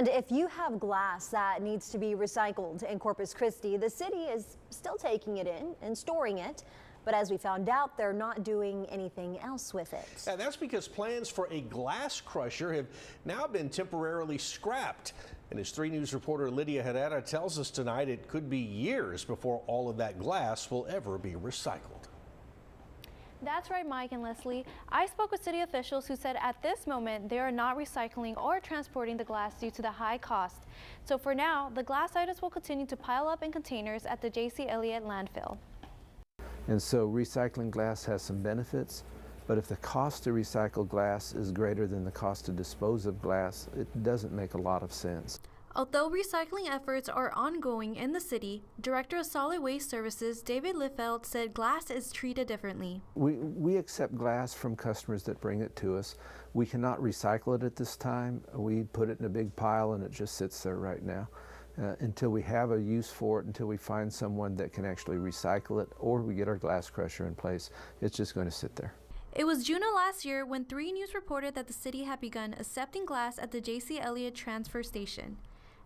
And if you have glass that needs to be recycled in Corpus Christi, the city is still taking it in and storing it. But as we found out, they're not doing anything else with it. And that's because plans for a glass crusher have now been temporarily scrapped. And as 3 News reporter Lydia Herrera tells us tonight, it could be years before all of that glass will ever be recycled. That's right, Mike and Leslie. I spoke with city officials who said at this moment they are not recycling or transporting the glass due to the high cost. So for now, the glass items will continue to pile up in containers at the J.C. Elliott landfill. And so recycling glass has some benefits, but if the cost to recycle glass is greater than the cost to dispose of glass, it doesn't make a lot of sense. Although recycling efforts are ongoing in the city, Director of Solid Waste Services David Liffeld said glass is treated differently. We accept glass from customers that bring it to us. We cannot recycle it at this time. We put it in a big pile and it just sits there right now. Until we have a use for it, until we find someone that can actually recycle it, or we get our glass crusher in place, it's just going to sit there. It was June of last year when 3 News reported that the city had begun accepting glass at the J.C. Elliott transfer station.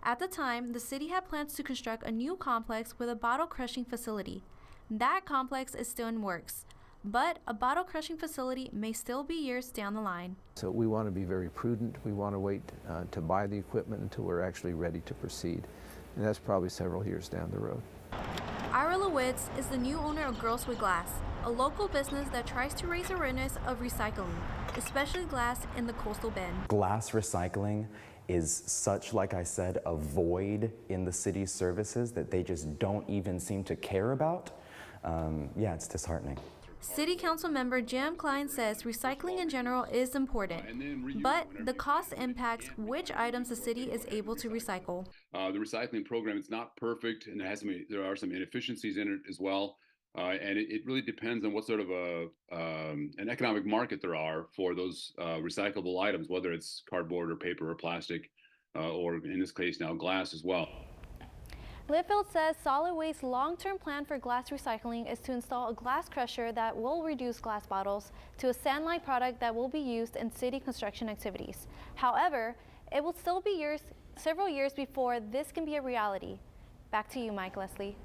At the time, the city had plans to construct a new complex with a bottle crushing facility. That complex is still in works, but a bottle crushing facility may still be years down the line. So we want to be very prudent. We want to wait to buy the equipment until we're actually ready to proceed. And that's probably several years down the road. Ira Lewitz is the new owner of Girls with Glass, a local business that tries to raise awareness of recycling, especially glass in the coastal bend. Glass recycling is such, like I said, a void in the city's services that they just don't even seem to care about. Yeah, it's disheartening. City Council member Jim Klein says recycling in general is important, but the cost impacts which items the city is able to recycle. The recycling program is not perfect, and there are some inefficiencies in it as well. And it really depends on what sort of an economic market there are for those recyclable items, whether it's cardboard or paper or plastic, or in this case now glass as well. Littfield says Solid Waste's long-term plan for glass recycling is to install a glass crusher that will reduce glass bottles to a sand-like product that will be used in city construction activities. However, it will still be several years before this can be a reality. Back to you, Mike, Leslie.